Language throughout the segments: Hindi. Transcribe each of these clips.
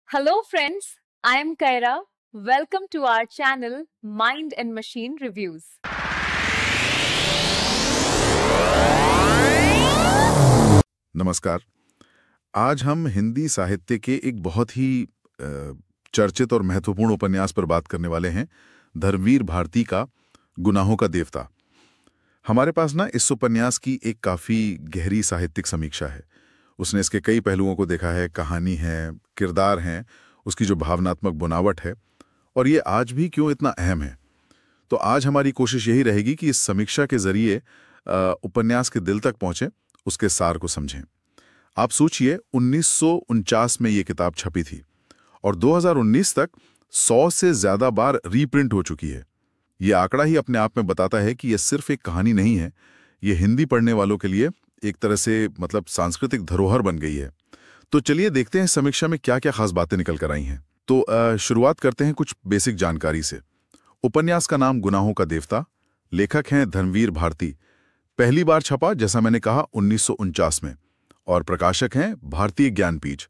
Hello, friends. I am Kaira. Welcome to our channel Mind and Machine Reviews. नमस्कार। आज हम हिंदी साहित्य के एक बहुत ही चर्चित और महत्वपूर्ण उपन्यास पर बात करने वाले हैं, धर्मवीर भारती का गुनाहों का देवता। हमारे पास ना इस उपन्यास की एक काफ़ी गहरी साहित्यिक समीक्षा है। उसने इसके कई पहलुओं को देखा है, कहानी है, किरदार हैं, उसकी जो भावनात्मक बुनावट है, और ये आज भी क्यों इतना अहम है। तो आज हमारी कोशिश यही रहेगी कि इस समीक्षा के जरिए उपन्यास के दिल तक पहुंचे, उसके सार को समझें। आप सोचिए, 1949 में ये किताब छपी थी और 2019 तक 100 से ज्यादा बार रीप्रिंट हो चुकी है। ये आंकड़ा ही अपने आप में बताता है कि यह सिर्फ एक कहानी नहीं है, ये हिंदी पढ़ने वालों के लिए एक तरह से सांस्कृतिक धरोहर बन गई है। तो चलिए देखते हैं समीक्षा में क्या क्या खास बातें निकल कर आई हैं। तो शुरुआत करते हैं कुछ बेसिक जानकारी से। उपन्यास का नाम गुनाहों का देवता, लेखक हैं धर्मवीर भारती। पहली बार छपा, जैसा मैंने कहा, 1949 में, और प्रकाशक हैं भारतीय ज्ञानपीठ।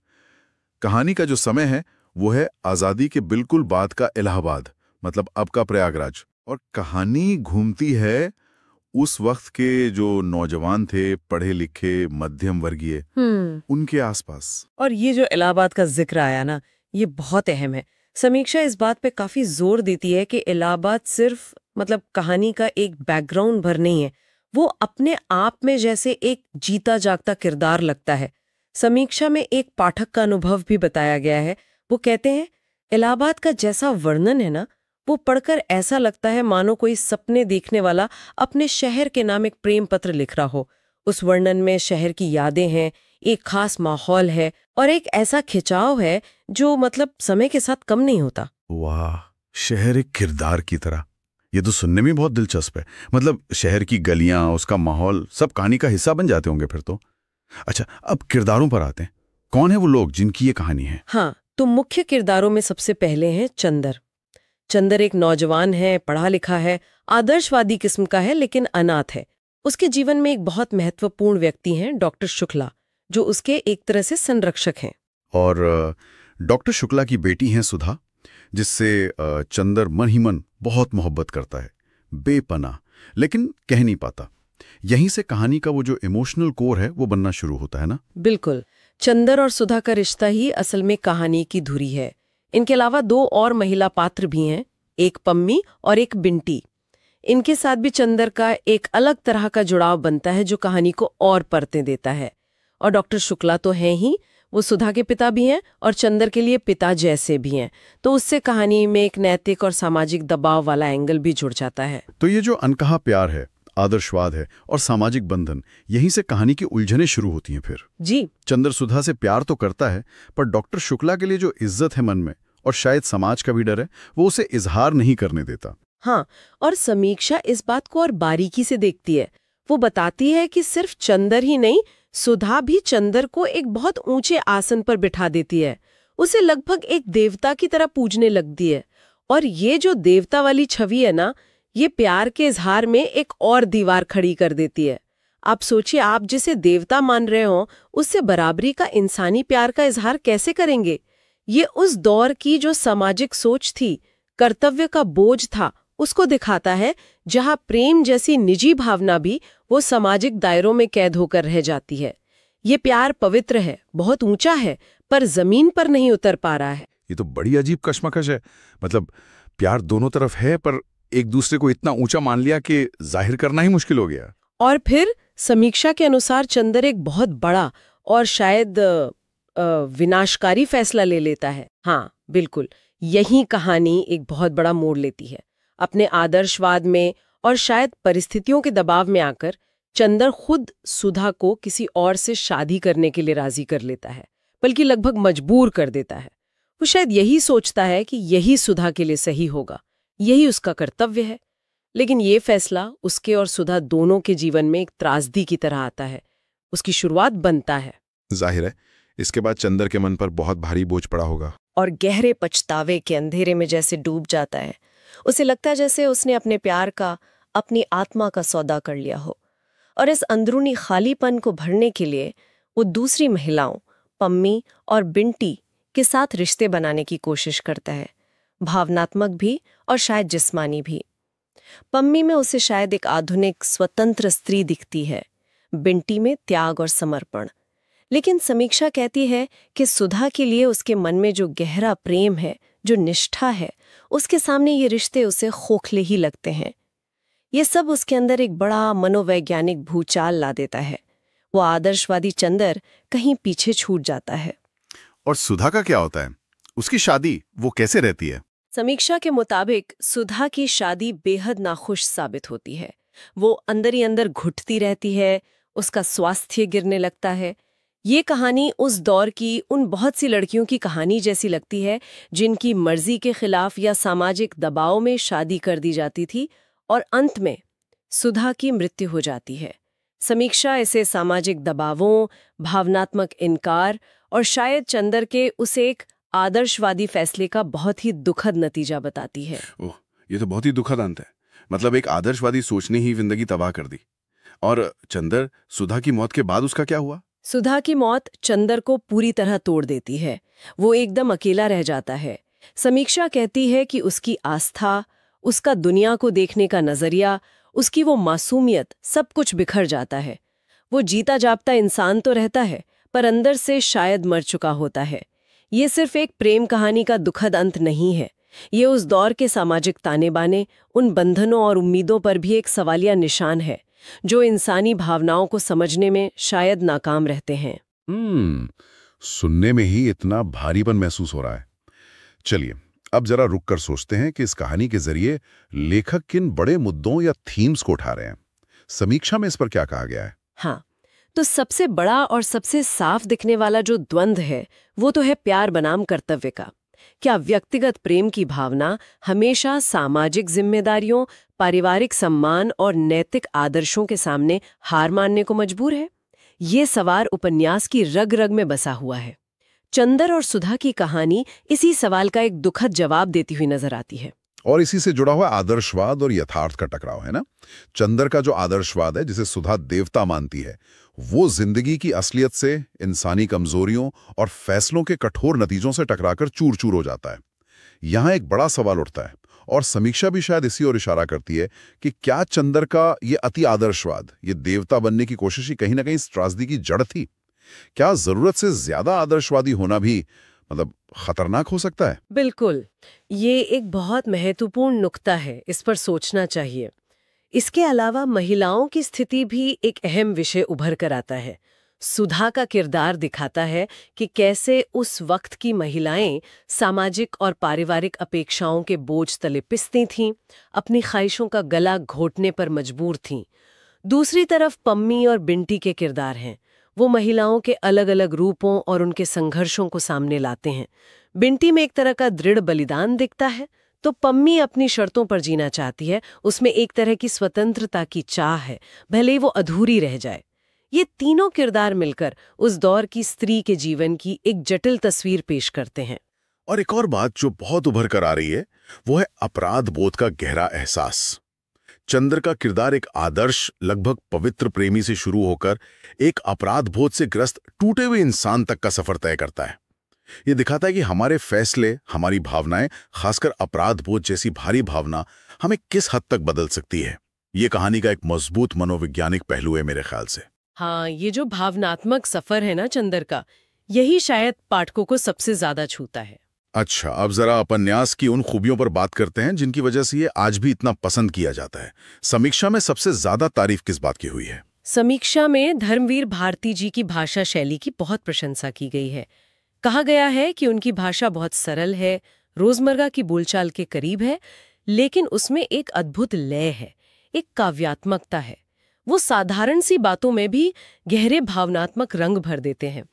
कहानी का जो समय है वो है आज़ादी के बिल्कुल बाद का इलाहाबाद, मतलब अब का प्रयागराज। और कहानी घूमती है उस वक्त के जो नौजवान थे, पढ़े लिखे, मध्यम वर्गीय, उनके आसपास। और ये जो इलाहाबाद का जिक्र आया ना, ये बहुत अहम है। समीक्षा इस बात पे काफी जोर देती है कि इलाहाबाद सिर्फ कहानी का एक बैकग्राउंड भर नहीं है, वो अपने आप में जैसे एक जीता जागता किरदार लगता है। समीक्षा में एक पाठक का अनुभव भी बताया गया है। वो कहते हैं, इलाहाबाद का जैसा वर्णन है ना, वो पढ़कर ऐसा लगता है मानो कोई सपने देखने वाला अपने शहर के नाम एक प्रेम पत्र लिख रहा हो। उस वर्णन में शहर की यादें हैं, एक खास माहौल है और एक ऐसा खिंचाव है जो समय के साथ कम नहीं होता। वाह, शहर एक किरदार की तरह। ये तो सुनने में बहुत दिलचस्प है। शहर की गलियां, उसका माहौल, सब कहानी का हिस्सा बन जाते होंगे फिर तो। अच्छा, अब किरदारों पर आते हैं। कौन है वो लोग जिनकी ये कहानी है? हाँ, तो मुख्य किरदारों में सबसे पहले हैं चंदर। चंदर एक नौजवान है, पढ़ा लिखा है, आदर्शवादी किस्म का है, लेकिन अनाथ है। उसके जीवन में एक बहुत महत्वपूर्ण व्यक्ति हैं डॉक्टर शुक्ला, जो उसके एक तरह से संरक्षक हैं। और डॉक्टर शुक्ला की बेटी हैं सुधा, जिससे चंदर मन ही मन बहुत मोहब्बत करता है, बेपनाह, लेकिन कह नहीं पाता। यहीं से कहानी का वो जो इमोशनल कोर है वो बनना शुरू होता है ना? बिल्कुल। चंदर और सुधा का रिश्ता ही असल में कहानी की धुरी है। इनके अलावा दो और महिला पात्र भी हैं, एक पम्मी और एक बिंटी। इनके साथ भी चंदर का एक अलग तरह का जुड़ाव बनता है जो कहानी को और परतें देता है। और डॉक्टर शुक्ला तो हैं ही, वो सुधा के पिता भी हैं और चंदर के लिए पिता जैसे भी हैं। तो उससे कहानी में एक नैतिक और सामाजिक दबाव वाला एंगल भी जुड़ जाता है। तो ये जो अनकहा प्यार है, आदर्शवाद है और सामाजिक बंधन, यहीं से कहानी की उलझनें शुरू होती हैं फिर। जी, चंदर सुधा से प्यार तो करता है, पर डॉक्टर शुक्ला के लिए जो इज्जत है मन में, और शायद समाज का भी डर है, वो उसे इजहार नहीं करने देता। हाँ, और समीक्षा इस बात को और बारीकी से देखती है। वो बताती है कि सिर्फ चंदर ही नहीं, सुधा भी चंदर को एक बहुत ऊंचे आसन पर बिठा देती है। उसे लगभग एक देवता की तरह पूजने लगती है। और ये जो देवता वाली छवि है ना, ये प्यार के इजहार में एक और दीवार खड़ी कर देती है। आप सोचिए, आप जिसे देवता मान रहे हो, उससे बराबरी का इंसानी प्यार का इजहार कैसे करेंगे? ये उस दौर की जो सामाजिक सोच थी, कर्तव्य का बोझ था, उसको दिखाता है, जहां प्रेम जैसी निजी भावना भी वो सामाजिक दायरों में कैद होकर रह जाती है। ये प्यार पवित्र है, बहुत ऊंचा है, पर जमीन पर नहीं उतर पा रहा है। ये तो बड़ी अजीब कश्मकश है। प्यार दोनों तरफ है, पर एक दूसरे को इतना ऊंचा मान लिया कि जाहिर करना ही मुश्किल हो गया। और फिर समीक्षा के अनुसार चंदर एक बहुत बड़ा और शायद विनाशकारी फैसला ले लेता है। हाँ, बिल्कुल, यही कहानी एक बहुत बड़ा मोड़ लेती है। अपने आदर्शवाद में और शायद परिस्थितियों के दबाव में आकर चंदर खुद सुधा को किसी और से शादी करने के लिए राजी कर लेता है, बल्कि लगभग मजबूर कर देता है। वो शायद यही सोचता है कि यही सुधा के लिए सही होगा, यही उसका कर्तव्य है। लेकिन ये फैसला उसके और सुधा दोनों के जीवन में एक त्रासदी की तरह आता है, उसकी शुरुआत बनता है। जाहिर है इसके बाद चंदर के मन पर बहुत भारी बोझ पड़ा होगा और गहरे पछतावे के अंधेरे में जैसे डूब जाता है। उसे लगता है जैसे उसने अपने प्यार का, अपनी आत्मा का सौदा कर लिया हो। और इस अंदरूनी खालीपन को भरने के लिए वो दूसरी महिलाओं, पम्मी और बिंटी, के साथ रिश्ते बनाने की कोशिश करता है, भावनात्मक भी और शायद जिस्मानी भी। पम्मी में उसे शायद एक आधुनिक स्वतंत्र स्त्री दिखती है, बिंटी में त्याग और समर्पण। लेकिन समीक्षा कहती है कि सुधा के लिए उसके मन में जो गहरा प्रेम है, जो निष्ठा है, उसके सामने ये रिश्ते उसे खोखले ही लगते हैं। ये सब उसके अंदर एक बड़ा मनोवैज्ञानिक भूचाल ला देता है। वो आदर्शवादी चंदर कहीं पीछे छूट जाता है। और सुधा का क्या होता है? उसकी शादी वो कैसे रहती है? समीक्षा के मुताबिक सुधा की शादी बेहद नाखुश साबित होती है। वो अंदर ही अंदर घुटती रहती है, उसका स्वास्थ्य गिरने लगता है। ये कहानी उस दौर की उन बहुत सी लड़कियों की कहानी जैसी लगती है जिनकी मर्जी के खिलाफ या सामाजिक दबाव में शादी कर दी जाती थी और अंत में सुधा की मृत्यु हो जाती है। समीक्षा इसे सामाजिक दबावों, भावनात्मक इनकार और शायद चंदर के उसे एक आदर्शवादी फैसले का बहुत ही दुखद नतीजा बताती है। ओह, ये तो बहुत ही दुखद अंत है। मतलब एक आदर्शवादी सोच ने ही जिंदगी तबाह कर दी। और चंदर, सुधा की मौत के बाद उसका क्या हुआ? सुधा की मौत चंदर को पूरी तरह तोड़ देती है। वो एकदम अकेला रह जाता है। समीक्षा कहती है कि उसकी आस्था, उसका दुनिया को देखने का नजरिया, उसकी वो मासूमियत, सब कुछ बिखर जाता है। वो जीता जागता इंसान तो रहता है, पर अंदर से शायद मर चुका होता है। ये सिर्फ एक प्रेम कहानी का दुखद अंत नहीं है। ये उस दौर के सामाजिक ताने बाने, उन बंधनों और उम्मीदों पर भी एक सवालिया निशान है, जो इंसानी भावनाओं को समझने में शायद नाकाम रहते हैं। सुनने में ही इतना भारीपन महसूस हो रहा है। चलिए, अब जरा रुक कर सोचते हैं कि इस कहानी के जरिए लेखक किन बड़े मुद्दों या थीम्स को उठा रहे हैं। समीक्षा में इस पर क्या कहा गया है? हाँ, तो सबसे बड़ा और सबसे साफ दिखने वाला जो द्वंद्व है, वो तो है प्यार बनाम कर्तव्य का। क्या व्यक्तिगत प्रेम की भावना हमेशा सामाजिक जिम्मेदारियों, पारिवारिक सम्मान और नैतिक आदर्शों के सामने हार मानने को मजबूर है? ये सवाल उपन्यास की रग रग में बसा हुआ है। चंदर और सुधा की कहानी इसी सवाल का एक दुखद जवाब देती हुई नजर आती है। और इसी से जुड़ा हुआ आदर्शवाद और यथार्थ का टकराव है ना। चंदर का जो आदर्शवाद है, जिसे सुधा देवता मानती है, वो जिंदगी की असलियत से, इंसानी कमजोरियों और फैसलों के कठोर नतीजों से टकराकर चूर चूर हो जाता है। यहां एक बड़ा सवाल उठता है, और समीक्षा भी शायद इसी ओर इशारा करती है कि क्या चंदर का ये अति आदर्शवाद, ये देवता बनने की कोशिश ही कहीं ना कहीं इस त्रासदी की जड़ थी? क्या जरूरत से ज्यादा आदर्शवादी होना भी खतरनाक हो सकता है? बिल्कुल, ये एक बहुत महत्वपूर्ण नुक्ता है, इस पर सोचना चाहिए। इसके अलावा महिलाओं की स्थिति भी एक अहम विषय उभर कर आता है। सुधा का किरदार दिखाता है कि कैसे उस वक्त की महिलाएं सामाजिक और पारिवारिक अपेक्षाओं के बोझ तले पिसती थीं, अपनी ख्वाहिशों का गला घोटने पर मजबूर थीं। दूसरी तरफ पम्मी और बिंटी के किरदार हैं। वो महिलाओं के अलग अलग रूपों और उनके संघर्षों को सामने लाते हैं। बिंटी में एक तरह का दृढ़ बलिदान दिखता है, तो पम्मी अपनी शर्तों पर जीना चाहती है। उसमें एक तरह की स्वतंत्रता की चाह है, भले ही वो अधूरी रह जाए। ये तीनों किरदार मिलकर उस दौर की स्त्री के जीवन की एक जटिल तस्वीर पेश करते हैं। और एक और बात जो बहुत उभर कर आ रही है, वो है अपराध बोध का गहरा एहसास। चंद्र का किरदार एक आदर्श, लगभग पवित्र प्रेमी से शुरू होकर एक अपराध बोध से ग्रस्त टूटे हुए इंसान तक का सफर तय करता है। ये दिखाता है कि हमारे फैसले, हमारी भावनाएं, खासकर अपराध बोध जैसी भारी भावना हमें किस हद तक बदल सकती है। ये कहानी का एक मजबूत मनोवैज्ञानिक पहलू है मेरे ख्याल से। हाँ, ये जो भावनात्मक सफर है ना चंदर का, यही शायद पाठकों को सबसे ज्यादा छूता है। अच्छा, अब जरा उपन्यास की उन खूबियों पर बात करते हैं जिनकी वजह से ये आज भी इतना पसंद किया जाता है। समीक्षा में सबसे ज्यादा तारीफ किस बात की हुई है? समीक्षा में धर्मवीर भारती जी की भाषा शैली की बहुत प्रशंसा की गई है। कहा गया है कि उनकी भाषा बहुत सरल है, रोजमर्रा की बोलचाल के करीब है, लेकिन उसमें एक अद्भुत लय है, एक काव्यात्मकता है। वो साधारण सी बातों में भी गहरे भावनात्मक रंग भर देते हैं।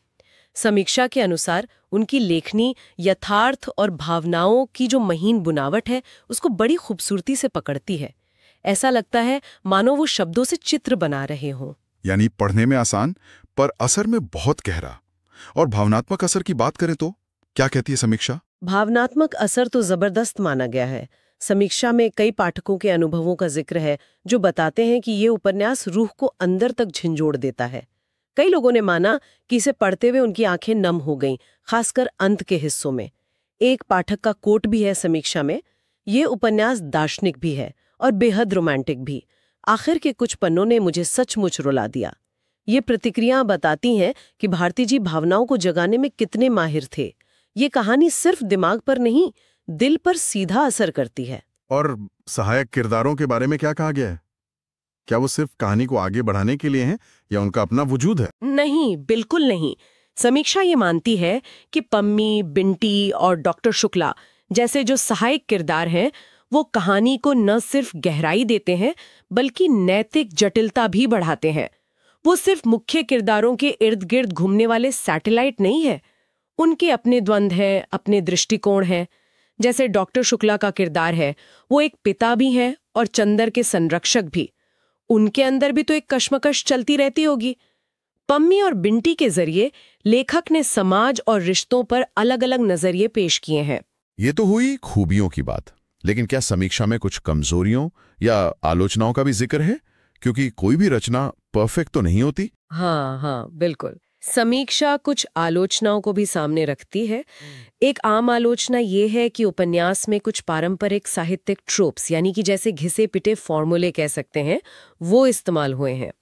समीक्षा के अनुसार उनकी लेखनी यथार्थ और भावनाओं की जो महीन बुनावट है, उसको बड़ी खूबसूरती से पकड़ती है। ऐसा लगता है मानो वो शब्दों से चित्र बना रहे हों। यानी पढ़ने में आसान, पर असर में बहुत गहरा। और भावनात्मक असर की बात करें तो क्या कहती है समीक्षा? भावनात्मक असर तो जबरदस्त माना गया है। समीक्षा में कई पाठकों के अनुभवों का जिक्र है जो बताते हैं कि ये उपन्यास रूह को अंदर तक झिंझोड़ देता है। कई लोगों ने माना कि इसे पढ़ते हुए उनकी आंखें नम हो गईं, खासकर अंत के हिस्सों में। एक पाठक का कोट भी है समीक्षा में, ये उपन्यास दार्शनिक भी है और बेहद रोमांटिक भी। आखिर के कुछ पन्नों ने मुझे सचमुच रुला दिया। ये प्रतिक्रियाएं बताती हैं कि भारती जी भावनाओं को जगाने में कितने माहिर थे। ये कहानी सिर्फ दिमाग पर नहीं, दिल पर सीधा असर करती है। और सहायक किरदारों के बारे में क्या कहा गया है? क्या वो सिर्फ कहानी को आगे बढ़ाने के लिए हैं या उनका अपना वजूद है? नहीं, बिल्कुल नहीं। समीक्षा ये मानती है कि पम्मी, बिंटी और डॉक्टर शुक्ला जैसे जो सहायक किरदार हैं, वो कहानी को न सिर्फ गहराई देते हैं बल्कि नैतिक जटिलता भी बढ़ाते हैं। वो सिर्फ मुख्य किरदारों के इर्द गिर्द घूमने वाले सैटेलाइट नहीं है। उनके अपने द्वंद्व हैं, अपने दृष्टिकोण हैं। जैसे डॉक्टर शुक्ला का किरदार है, वो एक पिता भी हैं और चंदर के संरक्षक भी। उनके अंदर भी तो एक कश्मकश चलती रहती होगी। पम्मी और बिंटी के जरिए लेखक ने समाज और रिश्तों पर अलग-अलग नजरिए पेश किए हैं। ये तो हुई खूबियों की बात, लेकिन क्या समीक्षा में कुछ कमजोरियों या आलोचनाओं का भी जिक्र है? क्योंकि कोई भी रचना परफेक्ट तो नहीं होती। हाँ, बिल्कुल। समीक्षा कुछ आलोचनाओं को भी सामने रखती है। एक आम आलोचना ये है कि उपन्यास में कुछ पारंपरिक साहित्यिक ट्रोप्स, यानी कि जैसे घिसे पिटे फॉर्मूले कह सकते हैं, वो इस्तेमाल हुए हैं।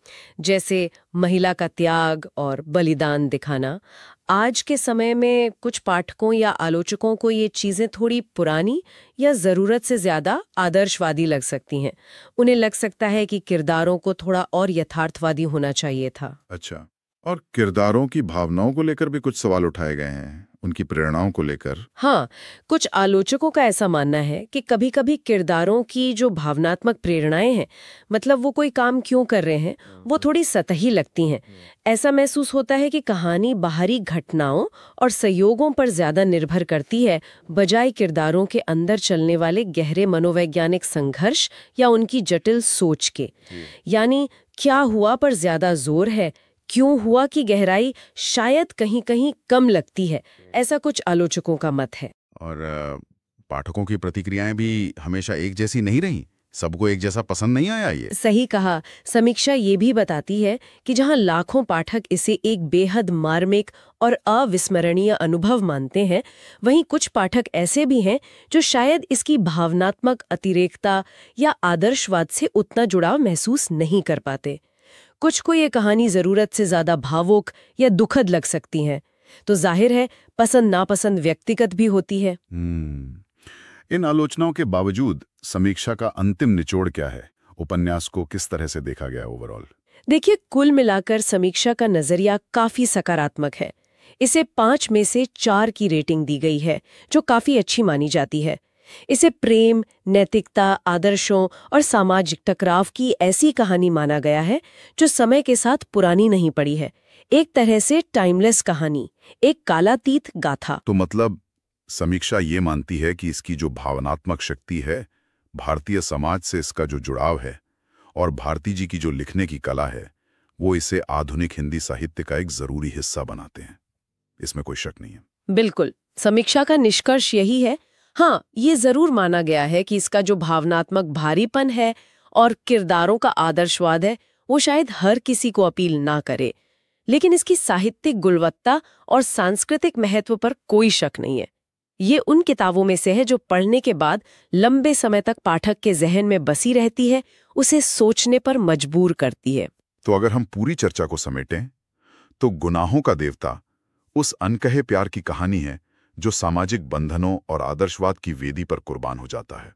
जैसे महिला का त्याग और बलिदान दिखाना। आज के समय में कुछ पाठकों या आलोचकों को ये चीजें थोड़ी पुरानी या जरूरत से ज्यादा आदर्शवादी लग सकती हैं। उन्हें लग सकता है कि किरदारों को थोड़ा और यथार्थवादी होना चाहिए था। अच्छा, और किरदारों की भावनाओं को लेकर भी कुछ सवाल उठाए गए हैं, उनकी प्रेरणाओं को लेकर। हाँ, कुछ आलोचकों का ऐसा मानना है कि कभी-कभी किरदारों की जो भावनात्मक प्रेरणाएं हैं, मतलब वो कोई काम क्यों कर रहे हैं, वो थोड़ी सतही लगती हैं। ऐसा महसूस होता है कि कहानी बाहरी घटनाओं और संयोगों पर ज्यादा निर्भर करती है, बजाय किरदारों के अंदर चलने वाले गहरे मनोवैज्ञानिक संघर्ष या उनकी जटिल सोच के। यानी क्या हुआ पर ज्यादा जोर है, क्यों हुआ की गहराई शायद कहीं-कहीं कम लगती है। ऐसा कुछ आलोचकों का मत है। और पाठकों की प्रतिक्रियाएं भी हमेशा एक जैसी नहीं रही, सबको एक जैसा पसंद नहीं आया ये। सही कहा। समीक्षा ये भी बताती है कि जहां लाखों पाठक इसे एक बेहद मार्मिक और अविस्मरणीय अनुभव मानते हैं, वहीं कुछ पाठक ऐसे भी हैं जो शायद इसकी भावनात्मक अतिरेकता या आदर्शवाद से उतना जुड़ाव महसूस नहीं कर पाते। कुछ को ये कहानी जरूरत से ज्यादा भावुक या दुखद लग सकती है। तो जाहिर है पसंद नापसंद व्यक्तिगत भी होती है। इन आलोचनाओं के बावजूद समीक्षा का अंतिम निचोड़ क्या है? उपन्यास को किस तरह से देखा गया ओवरऑल? देखिए, कुल मिलाकर समीक्षा का नजरिया काफी सकारात्मक है। इसे 5 में से 4 की रेटिंग दी गई है, जो काफी अच्छी मानी जाती है। इसे प्रेम, नैतिकता, आदर्शों और सामाजिक टकराव की ऐसी कहानी माना गया है जो समय के साथ पुरानी नहीं पड़ी है। एक तरह से टाइमलेस कहानी, एक कालातीत गाथा। तो मतलब समीक्षा ये मानती है कि इसकी जो भावनात्मक शक्ति है, भारतीय समाज से इसका जो जुड़ाव है और भारती जी की जो लिखने की कला है, वो इसे आधुनिक हिंदी साहित्य का एक जरूरी हिस्सा बनाते हैं। इसमें कोई शक नहीं है। बिल्कुल, समीक्षा का निष्कर्ष यही है। हाँ, ये जरूर माना गया है कि इसका जो भावनात्मक भारीपन है और किरदारों का आदर्शवाद है, वो शायद हर किसी को अपील ना करे, लेकिन इसकी साहित्यिक गुणवत्ता और सांस्कृतिक महत्व पर कोई शक नहीं है। ये उन किताबों में से है जो पढ़ने के बाद लंबे समय तक पाठक के जहन में बसी रहती है, उसे सोचने पर मजबूर करती है। तो अगर हम पूरी चर्चा को समेटें, तो गुनाहों का देवता उस अनकहे प्यार की कहानी है जो सामाजिक बंधनों और आदर्शवाद की वेदी पर कुर्बान हो जाता है।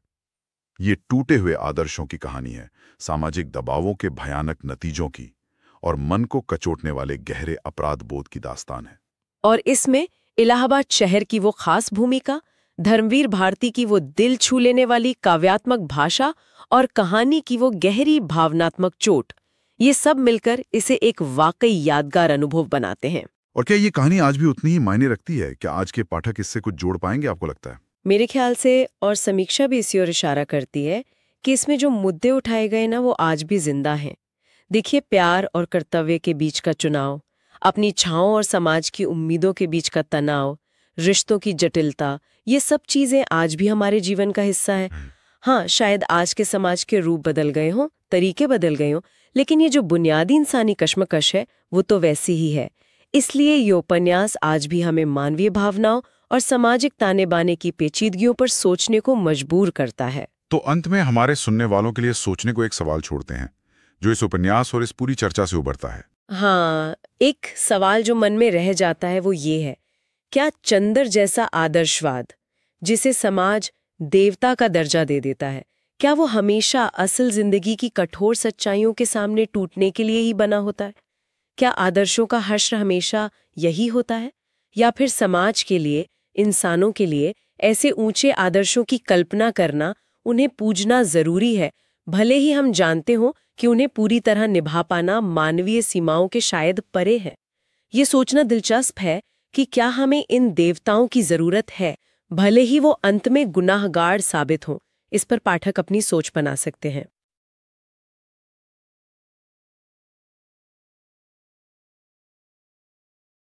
ये टूटे हुए आदर्शों की कहानी है, सामाजिक दबावों के भयानक नतीजों की और मन को कचोटने वाले गहरे अपराध बोध की दास्तान है। और इसमें इलाहाबाद शहर की वो खास भूमिका, धर्मवीर भारती की वो दिल छू लेने वाली काव्यात्मक भाषा और कहानी की वो गहरी भावनात्मक चोट, ये सब मिलकर इसे एक वाकई यादगार अनुभव बनाते हैं। और क्या ये कहानी आज भी उतनी ही मायने रखती है? क्या आज के पाठक इससे कुछ जोड़ पाएंगे, आपको लगता है? मेरे ख्याल से, और समीक्षा भी इसी ओर इशारा करती है कि इसमें जो मुद्दे उठाए गए ना, वो आज भी जिंदा हैं। देखिए, प्यार और कर्तव्य के बीच का चुनाव, अपनी इच्छाओं और समाज की उम्मीदों के बीच का तनाव, रिश्तों की जटिलता, ये सब चीजें आज भी हमारे जीवन का हिस्सा है। हाँ, शायद आज के समाज के रूप बदल गए हों, तरीके बदल गए हों, लेकिन ये जो बुनियादी इंसानी कश्मकश है वो तो वैसी ही है। इसलिए ये उपन्यास आज भी हमें मानवीय भावनाओं और सामाजिक ताने बाने की पेचीदगियों पर सोचने को मजबूर करता है। तो अंत में हमारे सुनने वालों के लिए सोचने को एक सवाल छोड़ते हैं जो इस उपन्यास और इस पूरी चर्चा से उभरता है। हाँ, एक सवाल जो मन में रह जाता है वो ये है, क्या चंदर जैसा आदर्शवाद, जिसे समाज देवता का दर्जा दे देता है, क्या वो हमेशा असल जिंदगी की कठोर सच्चाइयों के सामने टूटने के लिए ही बना होता है? क्या आदर्शों का हश्र हमेशा यही होता है, या फिर समाज के लिए, इंसानों के लिए ऐसे ऊंचे आदर्शों की कल्पना करना, उन्हें पूजना जरूरी है, भले ही हम जानते हों कि उन्हें पूरी तरह निभा पाना मानवीय सीमाओं के शायद परे है। ये सोचना दिलचस्प है कि क्या हमें इन देवताओं की जरूरत है, भले ही वो अंत में गुनाहगार साबित हों। इस पर पाठक अपनी सोच बना सकते हैं।